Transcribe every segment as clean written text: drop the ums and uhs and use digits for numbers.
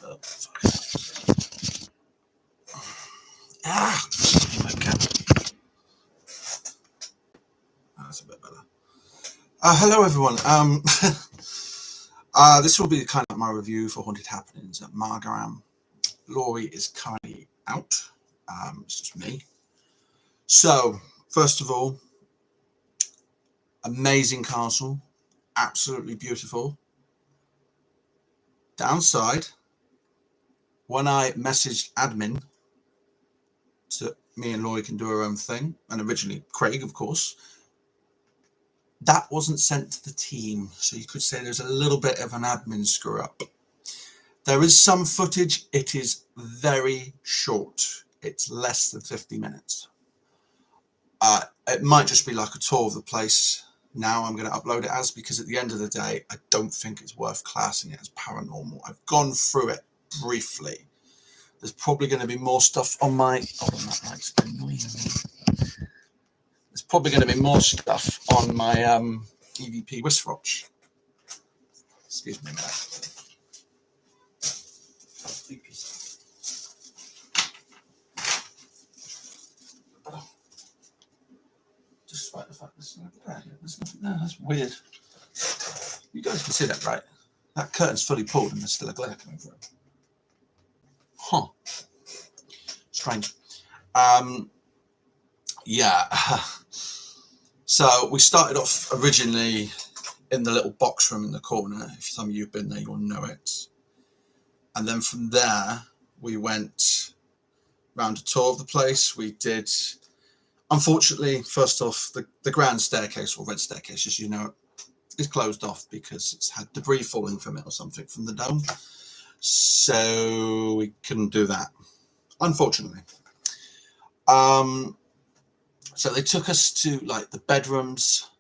Oh, okay. That's a bit better. Hello, everyone. This will be kind of my review for Haunted Happenings at Margam. Laurie is currently out. It's just me. So, first of all, amazing castle, absolutely beautiful. Downside, when I messaged admin to me and Laurie can do our own thing, and originally Craig, of course, that wasn't sent to the team, so you could say there's a little bit of an admin screw up. There is some footage. It is very short. It's less than 50 minutes. It might just be like a tour of the place. Now I'm going to upload it as, because at the end of the day, I don't think it's worth classing it as paranormal. I've gone through it briefly. There's probably going to be more stuff on my... Hold on, that light's annoying me. There's probably going to be more stuff on my EVP wristwatch. Excuse me a minute. Despite the fact there's nothing there, that's weird. You guys can see that, right? That curtain's fully pulled and there's still a glare coming through. Huh. Strange. Yeah. So we started off originally in the little box room in the corner. If some of you have been there, you'll know it. And then from there, we went round a tour of the place. We did, unfortunately, first off, the grand staircase, or red staircase, as you know, is closed off because it's had debris falling from it or something from the dome. So we couldn't do that, unfortunately. So they took us to like the bedrooms,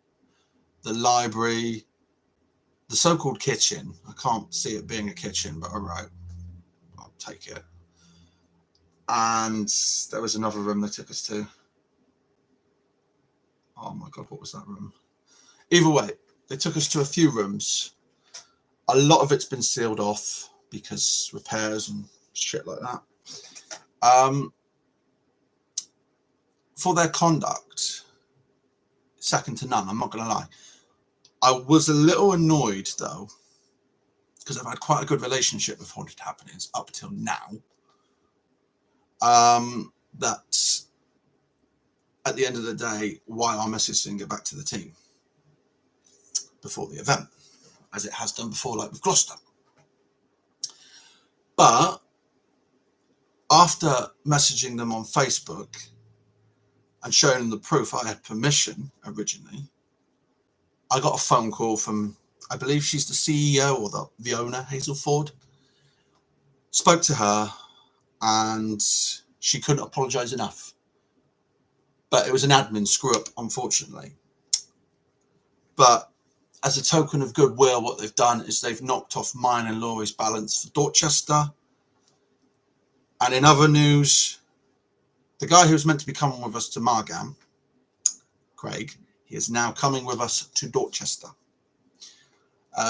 the library, the so-called kitchen. I can't see it being a kitchen, but all right, I'll take it. And there was another room they took us to. Oh my God, what was that room? Either way, they took us to a few rooms. A lot of it's been sealed off because repairs and shit like that. For their conduct, second to none, I'm not going to lie. I was a little annoyed, though, because I've had quite a good relationship with Haunted Happenings up till now. That at the end of the day, why our message didn't get back to the team before the event, as it has done before, like with Gloucester. But after messaging them on Facebook and showing them the proof I had permission originally, I got a phone call from, I believe she's the CEO or the owner, Hazel Ford. Spoke to her and she couldn't apologise enough. But it was an admin screw up, unfortunately. But as a token of goodwill, what they've done is they've knocked off mine and Laurie's balance for Dorchester. And in other news, the guy who was meant to be coming with us to Margam, Craig, he is now coming with us to Dorchester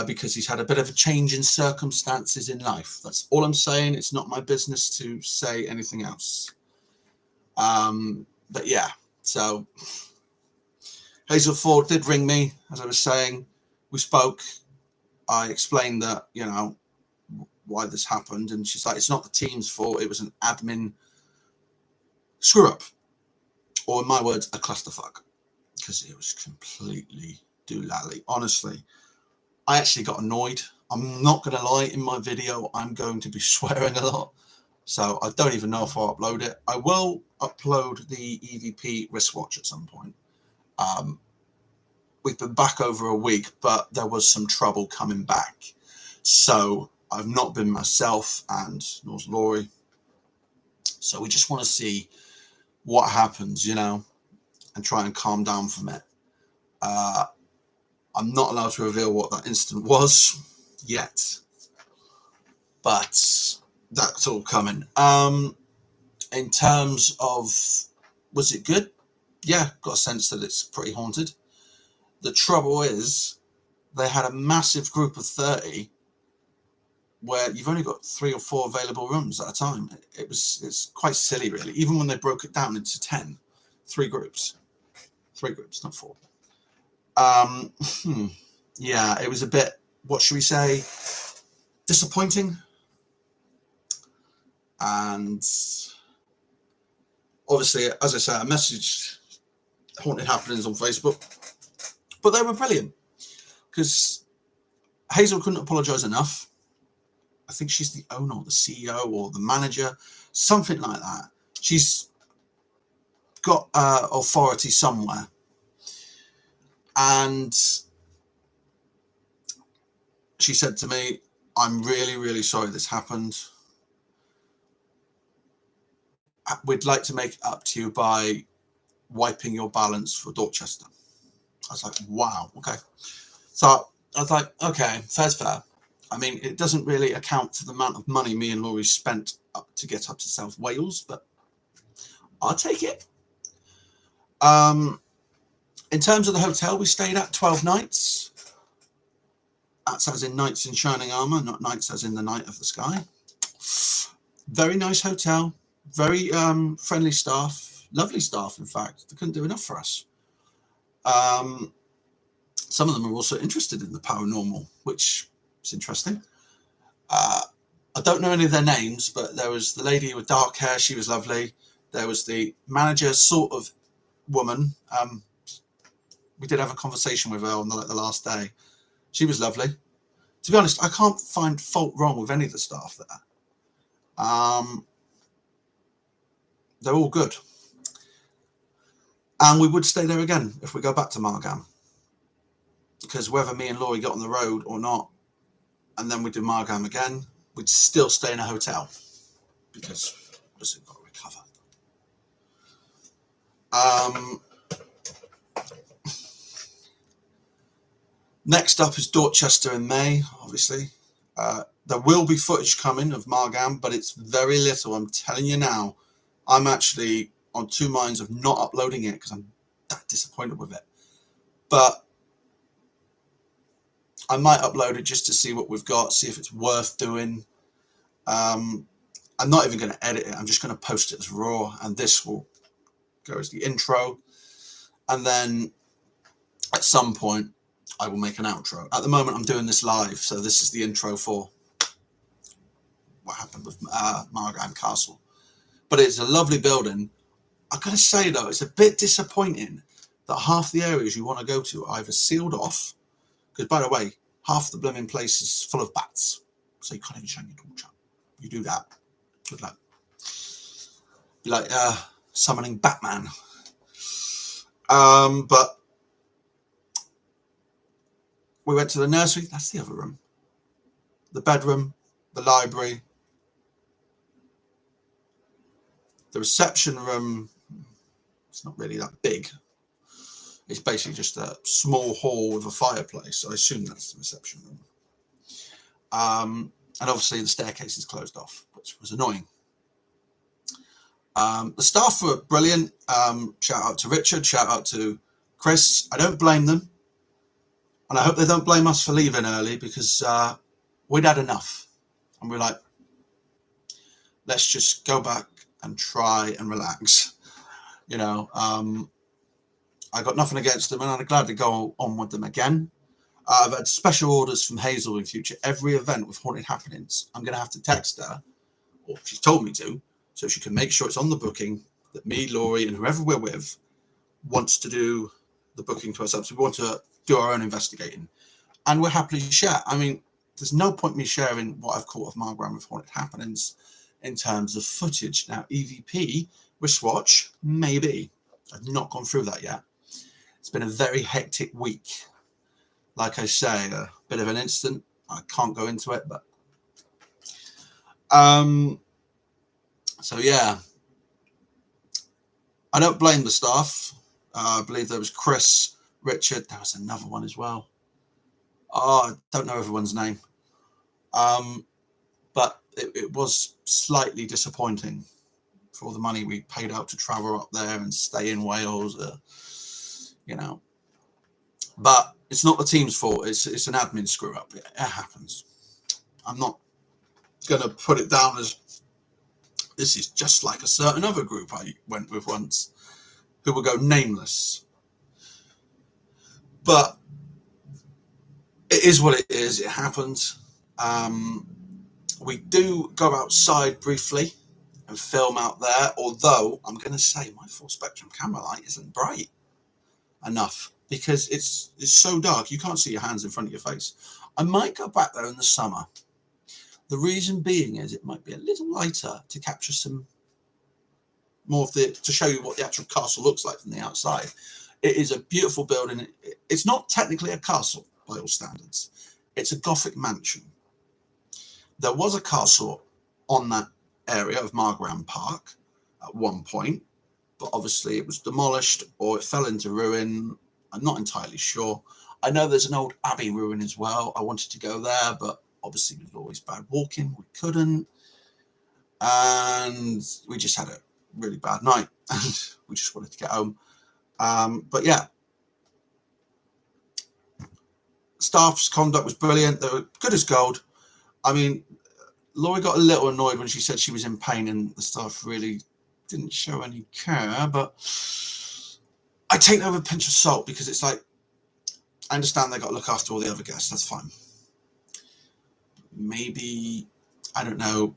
because he's had a bit of a change in circumstances in life. That's all I'm saying. It's not my business to say anything else. But yeah, so Hazel Ford did ring me, as I was saying. We spoke. I explained that, you know, why this happened, and she's like, it's not the team's fault, it was an admin screw up, or in my words, a clusterfuck, because it was completely doolally. Honestly, I actually got annoyed. I'm not going to lie, in my video I'm going to be swearing a lot, so I don't even know if I'll upload it. I will upload the EVP wristwatch at some point. We've been back over a week, but there was some trouble coming back, so I've not been myself, and nor's Laurie. So we just want to see what happens, you know, and try and calm down from it. I'm not allowed to reveal what that incident was yet, but that's all coming. In terms of, was it good? Yeah, got a sense that it's pretty haunted. The trouble is, they had a massive group of 30 where you've only got 3 or 4 available rooms at a time. It's quite silly, really. Even when they broke it down into 10, 3 groups, not 4. Yeah, it was a bit, what should we say, disappointing. And obviously, as I say, I messaged Haunted Happenings on Facebook, but they were brilliant because Hazel couldn't apologise enough. I think she's the owner or the CEO or the manager, something like that. She's got authority somewhere. And she said to me, I'm really, really sorry this happened. We'd like to make it up to you by wiping your balance for Dorchester. I was like, wow, okay. So I was like, okay, fair's fair. I mean, it doesn't really account for the amount of money me and Laurie spent up to get up to South Wales, but I'll take it. In terms of the hotel we stayed at, 12 nights. That's as in knights in shining armour, not knights as in the night of the sky. Very nice hotel, very friendly staff, lovely staff, in fact. They couldn't do enough for us. Some of them are also interested in the paranormal, which is interesting. I don't know any of their names, but there was the lady with dark hair. She was lovely. There was the manager sort of woman. We did have a conversation with her on the last day. She was lovely. To be honest, I can't find fault wrong with any of the staff there. They're all good. And we would stay there again if we go back to Margam. Because whether me and Laurie got on the road or not, and then we do Margam again, we'd still stay in a hotel. Because obviously we've got to recover. Next up is Dorchester in May, obviously. There will be footage coming of Margam, but it's very little. I'm telling you now, I'm actually on 2 minds of not uploading it because I'm that disappointed with it. But I might upload it just to see what we've got, see if it's worth doing. I'm not even going to edit it. I'm just going to post it as raw, and this will go as the intro. And then at some point, I will make an outro. At the moment, I'm doing this live, so this is the intro for what happened with Margam Castle. But it's a lovely building. I've got to say, though, it's a bit disappointing that half the areas you want to go to are either sealed off, because, by the way, half the blooming place is full of bats, so you can't even shine your torch up. You do that, good luck. Be like summoning Batman. But we went to the nursery. That's the other room. The bedroom, the library, the reception room. It's not really that big. It's basically just a small hall with a fireplace. So I assume that's the reception room. And obviously the staircase is closed off, which was annoying. The staff were brilliant. Shout out to Richard. Shout out to Chris. I don't blame them. And I hope they don't blame us for leaving early, because we'd had enough. And we're like, let's just go back and try and relax. You know, I got nothing against them, and I'd gladly go on with them again. I've had special orders from Hazel in future. Every event with Haunted Happenings, I'm going to have to text her, or she's told me to, so she can make sure it's on the booking that me, Laurie, and whoever we're with wants to do the booking to ourselves. We want to do our own investigating, and we'll happily share. I mean, there's no point me sharing what I've caught of Margam with Haunted Happenings in terms of footage. Now, EVP, wristwatch, maybe. I've not gone through that yet. It's been a very hectic week. Like I say, a bit of an incident. I can't go into it, but so yeah, I don't blame the staff. I believe there was Chris, Richard. There was another one as well. Oh, I don't know everyone's name. But it was slightly disappointing for all the money we paid out to travel up there and stay in Wales. You know, but it's not the team's fault. It's an admin screw up. It happens. I'm not going to put it down as this is just like a certain other group I went with once, who will go nameless. But it is what it is. It happens. We do go outside briefly and film out there, although I'm going to say my full spectrum camera light isn't bright enough because it's so dark you can't see your hands in front of your face. I might go back there in the summer. The reason being is it might be a little lighter to capture some more of to show you what the actual castle looks like from the outside. It is a beautiful building. It's not technically a castle by all standards. It's a Gothic mansion. There was a castle on that area of Margam Park at one point, but obviously it was demolished or it fell into ruin. I'm not entirely sure. I know there's an old abbey ruin as well. I wanted to go there, but obviously it was always bad walking. We couldn't. And we just had a really bad night and we just wanted to get home. But yeah, staff's conduct was brilliant. They were good as gold. I mean, Laurie got a little annoyed when she said she was in pain and the staff really didn't show any care, but I take that with a pinch of salt because it's like, I understand they got to look after all the other guests, that's fine. Maybe, I don't know,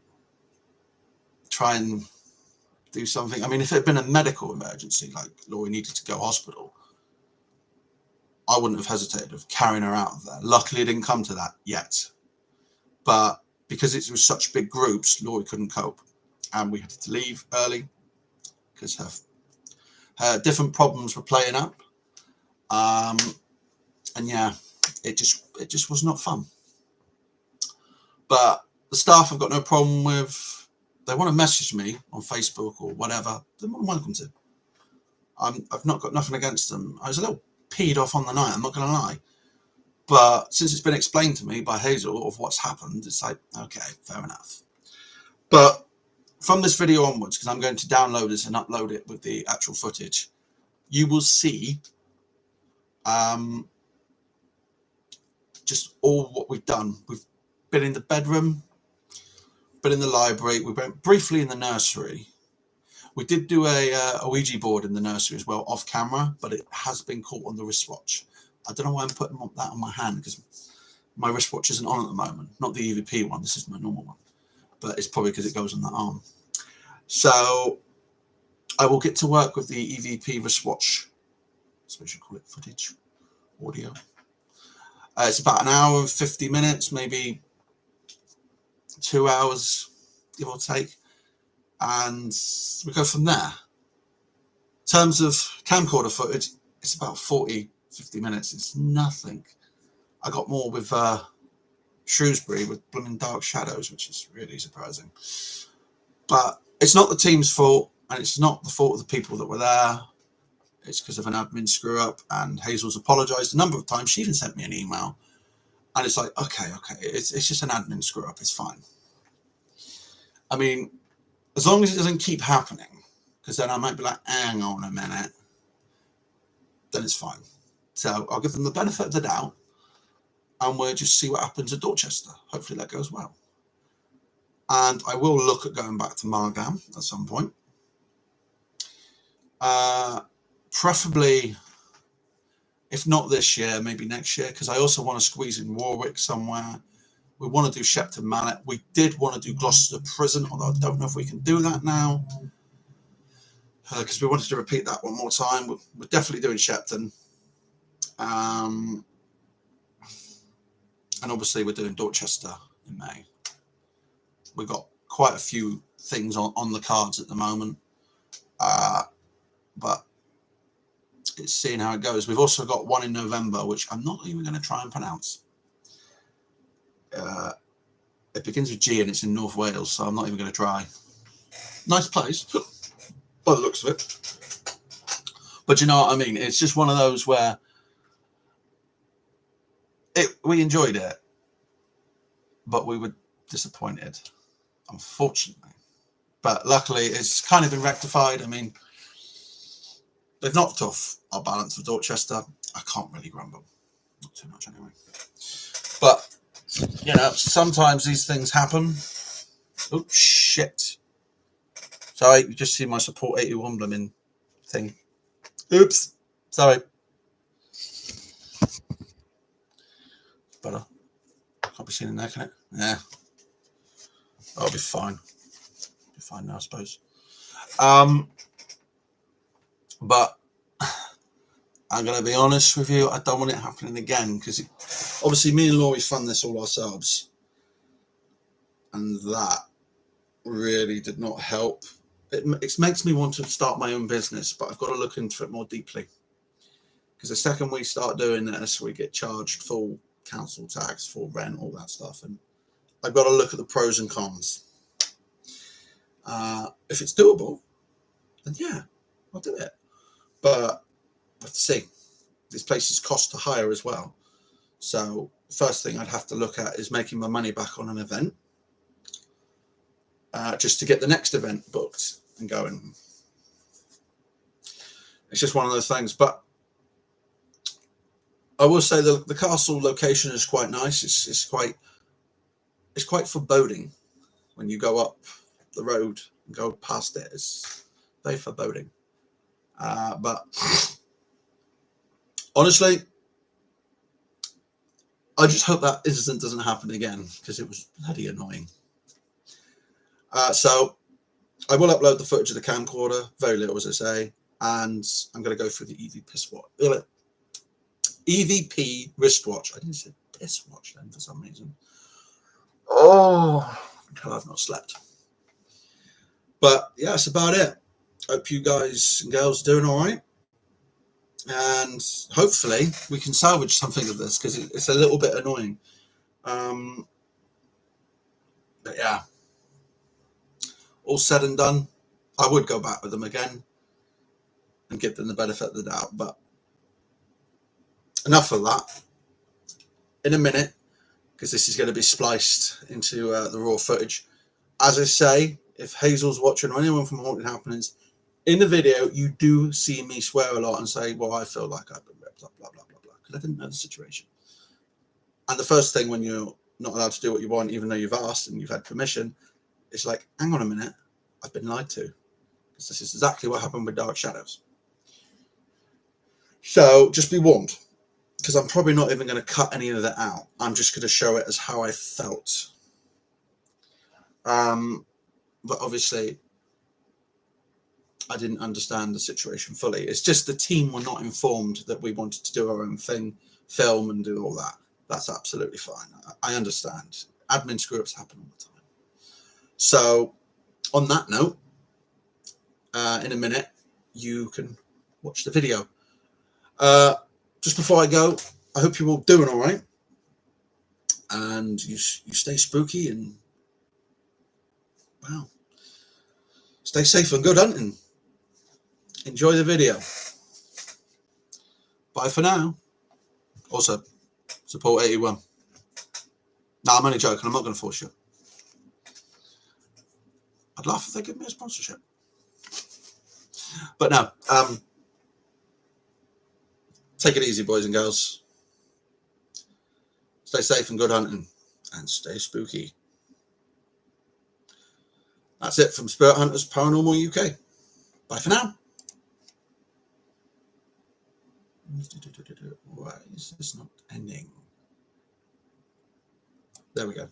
try and do something. I mean, if it had been a medical emergency, like Laurie needed to go to hospital, I wouldn't have hesitated of carrying her out of there. Luckily, it didn't come to that yet. But because it was such big groups, Laurie couldn't cope. And we had to leave early because her different problems were playing up. And yeah, it just was not fun. But the staff have got no problem with, they want to message me on Facebook or whatever, they're more than welcome to. I've not got nothing against them. I was a little peed off on the night, I'm not going to lie. But since it's been explained to me by Hazel of what's happened, it's like, okay, fair enough. But from this video onwards, because I'm going to download this and upload it with the actual footage, you will see just all what we've done. We've been in the bedroom, been in the library, we went briefly in the nursery. We did do a Ouija board in the nursery as well, off camera, but it has been caught on the wristwatch. I don't know why I'm putting that on my hand, because my wristwatch isn't on at the moment. Not the EVP one, this is my normal one. But it's probably because it goes on that arm. So I will get to work with the EVP wristwatch, I suppose you call it footage, audio. It's about an hour and 50 minutes, maybe 2 hours, give or take. And we go from there. In terms of camcorder footage, it's about 40, 50 minutes. It's nothing. I got more with Shrewsbury with blooming Dark Shadows, which is really surprising. But it's not the team's fault, and it's not the fault of the people that were there. It's because of an admin screw up, and Hazel's apologised a number of times. She even sent me an email. And it's like, okay, it's just an admin screw up, it's fine. I mean, as long as it doesn't keep happening, because then I might be like, hang on a minute, then it's fine. So I'll give them the benefit of the doubt, and we'll just see what happens at Dorchester. Hopefully that goes well. And I will look at going back to Margam at some point. Preferably, if not this year, maybe next year, because I also want to squeeze in Warwick somewhere. We want to do Shepton Mallet. We did want to do Gloucester Prison, although I don't know if we can do that now, because we wanted to repeat that one more time. We're definitely doing Shepton. And obviously we're doing Dorchester in May. We've got quite a few things on the cards at the moment, but it's seeing how it goes. We've also got one in November, which I'm not even going to try and pronounce. It begins with G and it's in North Wales, so I'm not even going to try. Nice place, by the looks of it. But you know what I mean? It's just one of those where we enjoyed it, but we were disappointed, unfortunately. But luckily, it's kind of been rectified. I mean, they've knocked off our balance with Dorchester. I can't really grumble. Not too much anyway. But, you know, sometimes these things happen. Oh, shit. Sorry, you just see my support 81 blooming thing. Oops. Sorry. Better. Can't be seen in there, can it? Yeah. That'll be fine. Be fine now, I suppose. But I'm going to be honest with you, I don't want it happening again, because obviously me and Laurie fund this all ourselves. And that really did not help. It makes me want to start my own business, but I've got to look into it more deeply. Because the second we start doing this, we get charged full council tax, full rent, all that stuff. And I've got to look at the pros and cons. If it's doable, then yeah, I'll do it. But let's see. These places cost to hire as well. So the first thing I'd have to look at is making my money back on an event, just to get the next event booked and going. It's just one of those things. But I will say the castle location is quite nice. It's quite foreboding when you go up the road and go past it. It's very foreboding. But honestly, I just hope that incident doesn't happen again, because it was bloody annoying. So I will upload the footage of the camcorder, very little as I say, and I'm going to go through the EVP wristwatch. I didn't say piss watch then for some reason. Oh, until I've not slept. But yeah, that's about it. Hope you guys and girls are doing all right. And hopefully we can salvage something of this, because it's a little bit annoying. But yeah, all said and done, I would go back with them again and give them the benefit of the doubt. But enough of that. In a minute, because this is going to be spliced into the raw footage. As I say, if Hazel's watching or anyone from Haunted Happenings, in the video, you do see me swear a lot and say, well, I feel like I've been ripped up, blah, blah, blah, blah, because I didn't know the situation. And the first thing when you're not allowed to do what you want, even though you've asked and you've had permission, it's like, hang on a minute, I've been lied to. Because this is exactly what happened with Dark Shadows. So just be warned, because I'm probably not even going to cut any of that out. I'm just going to show it as how I felt. But obviously, I didn't understand the situation fully. It's just the team were not informed that we wanted to do our own thing, film and do all that. That's absolutely fine. I understand. Admin screw-ups happen all the time. So, on that note, in a minute, you can watch the video. Just before I go, I hope you're all doing all right. And you stay spooky and, wow, stay safe and good hunting. Enjoy the video. Bye for now. Also, support 81. No, I'm only joking. I'm not going to force you. I'd laugh if they give me a sponsorship. But no, take it easy, boys and girls. Stay safe and good hunting. And stay spooky. That's it from Spirit Hunters Paranormal UK. Bye for now. Why is this not ending? There we go.